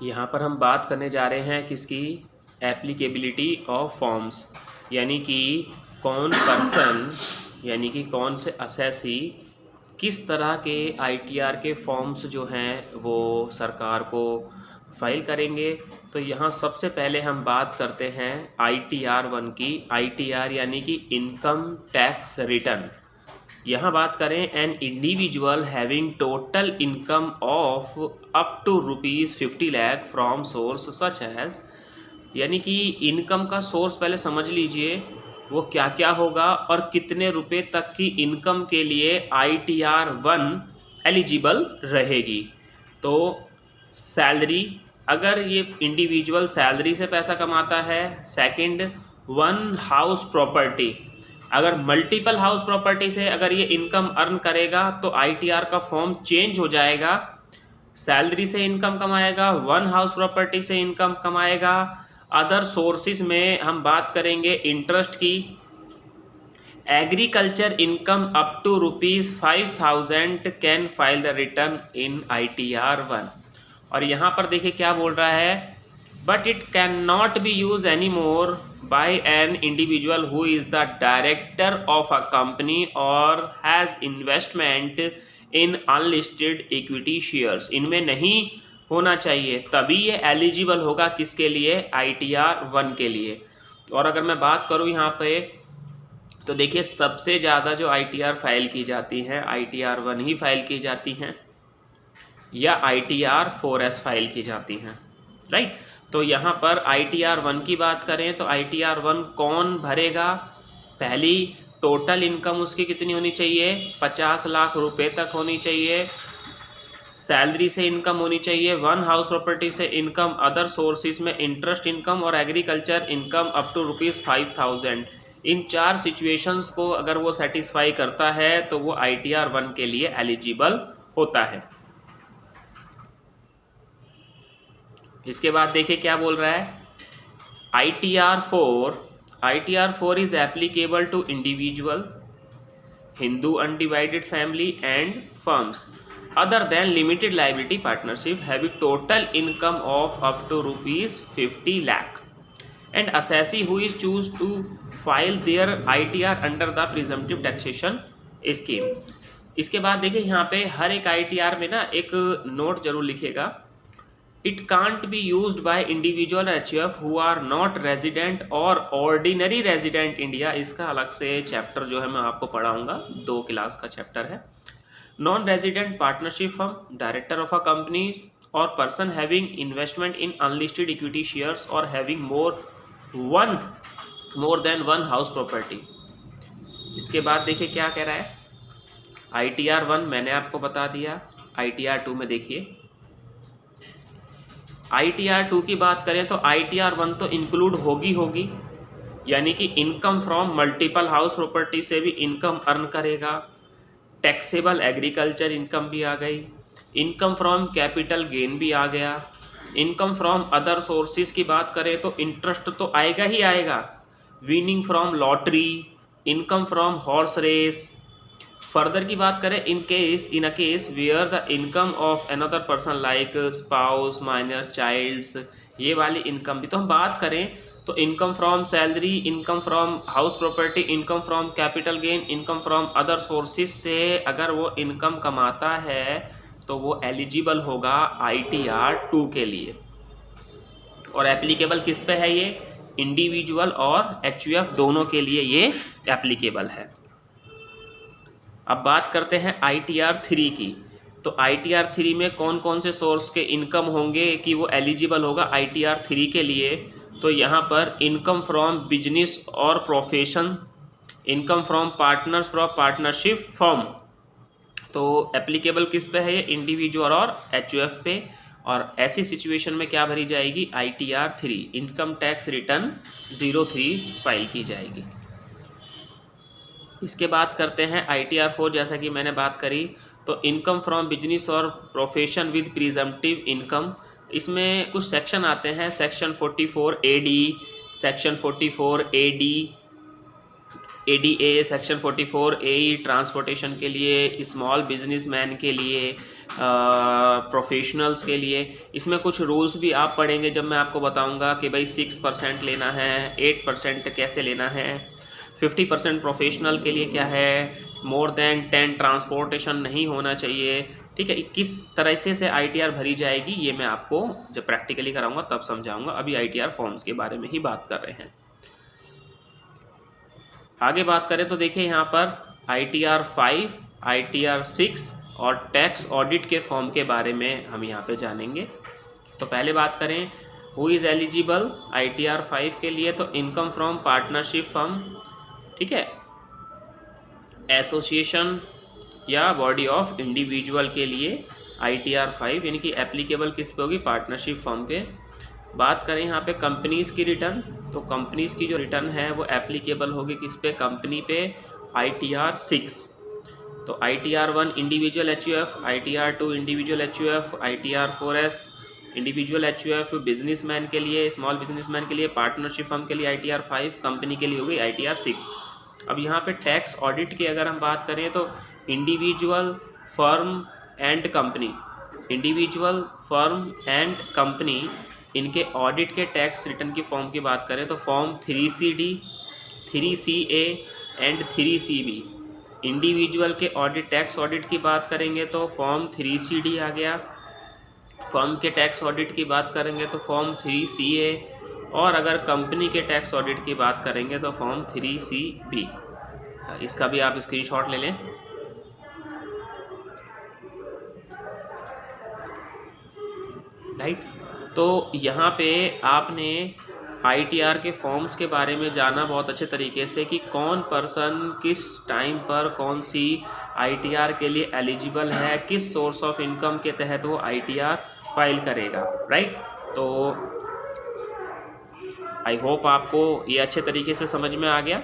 यहाँ पर हम बात करने जा रहे हैं किसकी, एप्लीकेबिलिटी ऑफ फॉर्म्स, यानी कि कौन पर्सन, यानी कि कौन से असेसी किस तरह के आईटीआर के फॉर्म्स जो हैं वो सरकार को फाइल करेंगे। तो यहाँ सबसे पहले हम बात करते हैं आईटीआर 1 की। आईटीआर यानी कि इनकम टैक्स रिटर्न। यहाँ बात करें, an individual having total income of up to ₹50 lakh from source such as, यानी कि इनकम का सोर्स पहले समझ लीजिए वो क्या क्या होगा और कितने रुपए तक की इनकम के लिए आईटीआर 1 एलिजिबल रहेगी। तो सैलरी, अगर ये इंडिविजुअल सैलरी से पैसा कमाता है। सेकंड, वन हाउस प्रॉपर्टी, अगर मल्टीपल हाउस प्रॉपर्टी से अगर ये इनकम अर्न करेगा तो आईटीआर का फॉर्म चेंज हो जाएगा। सैलरी से इनकम कमाएगा, वन हाउस प्रॉपर्टी से इनकम कमाएगा। अदर सोर्सेज में हम बात करेंगे इंटरेस्ट की। Agriculture income up to ₹5,000 can file the return in ITR 1। और यहाँ पर देखिए क्या बोल रहा है, but it can not be use any more by an individual who is the director of a company और has investment in unlisted equity shares. इनमें नहीं होना चाहिए, तभी ये एलिजिबल होगा किसके लिए, आईटीआर 1 के लिए। और अगर मैं बात करूँ यहाँ पे तो देखिए सबसे ज़्यादा जो आईटीआर फाइल की जाती हैं आईटीआर 1 ही फाइल की जाती हैं या आईटीआर 4S फाइल की जाती हैं, राइट। तो यहाँ पर आईटीआर 1 की बात करें तो आईटीआर 1 कौन भरेगा, पहली टोटल इनकम उसकी कितनी होनी चाहिए, 50 लाख रुपए तक होनी चाहिए। सैलरी से इनकम होनी चाहिए, वन हाउस प्रॉपर्टी से इनकम, अदर सोर्सेज में इंटरेस्ट इनकम और एग्रीकल्चर इनकम अप टू ₹5,000। इन 4 सिचुएशंस को अगर वो सेटिस्फाई करता है तो वो आईटीआर 1 के लिए एलिजिबल होता है। इसके बाद देखिए क्या बोल रहा है, ITR 4 is applicable to individual, Hindu undivided family and firms other than limited liability partnership having total income of up to ₹50 lakh and assessee who is choose to file their ITR under the presumptive taxation scheme। इसके बाद देखिए यहाँ पे हर एक ITR में ना एक note जरूर लिखेगा, it can't be used by individual HUF who are not resident और ऑर्डिनरी रेजिडेंट इंडिया। इसका अलग से चैप्टर जो है मैं आपको पढ़ाऊंगा, 2 क्लास का चैप्टर है। Non resident partnership firm, director of a company और person having investment in unlisted equity shares और having more than one house property. इसके बाद देखिए क्या कह रहा है, आईटीआर 1 मैंने आपको बता दिया। आईटीआर 2 में देखिए, आईटीआर 2 की बात करें तो आईटीआर 1 तो इंक्लूड होगी, यानी कि income from multiple house property से भी इनकम अर्न करेगा। टैक्सेबल एग्रीकल्चर इनकम भी आ गई, इनकम फ्रॉम कैपिटल गेन भी आ गया। इनकम फ्रॉम अदर सोर्सेज की बात करें तो इंटरेस्ट तो आएगा ही आएगा, winning from lottery, income from horse race. Further की बात करें, in a case where the income of another person like spouse, minor, childs, ये वाली इनकम भी। तो हम बात करें तो income from salary, income from house property, income from capital gain, income from other sources से अगर वो इनकम कमाता है तो वो एलिजिबल होगा आईटीआर 2 के लिए। और एप्लीकेबल किस पे है, ये इंडिविजुअल और HUF दोनों के लिए ये एप्लीकेबल है। अब बात करते हैं आईटीआर 3 की। तो आईटीआर 3 में कौन कौन से सोर्स के इनकम होंगे कि वो एलिजिबल होगा आईटीआर 3 के लिए। तो यहाँ पर इनकम फ्रॉम बिजनेस और profession, income from partners from partnership firm. तो एप्लीकेबल किस पे है, ये इंडिविजुअल और HUF पे। और ऐसी सिचुएशन में क्या भरी जाएगी, ITR 3 income tax return 03 file की जाएगी। इसके बाद करते हैं आईटीआर 4, जैसा कि मैंने बात करी तो इनकम फ्रॉम बिजनेस और प्रोफेशन विद प्रिजम्पटिव इनकम। इसमें कुछ सेक्शन आते हैं, section 44 AD, section 44 ADA, section 44 AE transportation के लिए, स्मॉल बिजनेसमैन के लिए, प्रोफेशनल्स के लिए। इसमें कुछ रूल्स भी आप पढ़ेंगे जब मैं आपको बताऊंगा कि भाई 6% लेना है, 8% कैसे लेना है, 50% प्रोफेशनल के लिए क्या है, मोर देन 10 ट्रांसपोर्टेशन नहीं होना चाहिए। ठीक है, किस तरह से ITR भरी जाएगी ये मैं आपको जब प्रैक्टिकली कराऊंगा तब समझाऊंगा। अभी ITR फॉर्म्स के बारे में ही बात कर रहे हैं। आगे बात करें तो देखिए यहाँ पर ITR 5, ITR 6 और टैक्स ऑडिट के फॉर्म के बारे में हम यहाँ पे जानेंगे। तो पहले बात करें हु इज़ एलिजिबल ITR 5 के लिए, तो इनकम फ्रॉम पार्टनरशिप फर्म, ठीक है, एसोसिएशन या बॉडी ऑफ इंडिविजुअल के लिए ITR 5 यानी कि एप्लीकेबल किस पे होगी, पार्टनरशिप फर्म पे। बात करें यहाँ पे कंपनीज़ की रिटर्न, तो कंपनीज़ की जो रिटर्न है वो एप्लीकेबल होगी किस पे, कंपनी पे, ITR 6। तो ITR 1 individual HUF, ITR 2 individual HUF, ITR 4S individual HUF businessman के लिए, स्मॉल बिजनेसमैन के लिए, पार्टनरशिप फर्म के लिए ITR 5, कंपनी के लिए होगी ITR 6। अब यहाँ पे टैक्स ऑडिट की अगर हम बात करें तो individual, firm and company, individual, firm and company, इनके ऑडिट के टैक्स रिटर्न की फॉर्म की बात करें तो form 3CD, 3CA and 3CB। Individual के ऑडिट, टैक्स ऑडिट की बात करेंगे तो फॉर्म 3CD आ गया, फर्म के टैक्स ऑडिट की बात करेंगे तो फॉर्म 3CA, और अगर कंपनी के टैक्स ऑडिट की बात करेंगे तो फॉर्म 3CB। इसका भी आप स्क्रीनशॉट ले लें। राइट, तो यहाँ पे आपने ITR के फॉर्म्स के बारे में जाना बहुत अच्छे तरीके से कि कौन पर्सन किस टाइम पर कौन सी ITR के लिए एलिजिबल है, किस सोर्स ऑफ इनकम के तहत वो ITR फाइल करेगा। राइट, तो आई होप आपको ये अच्छे तरीके से समझ में आ गया।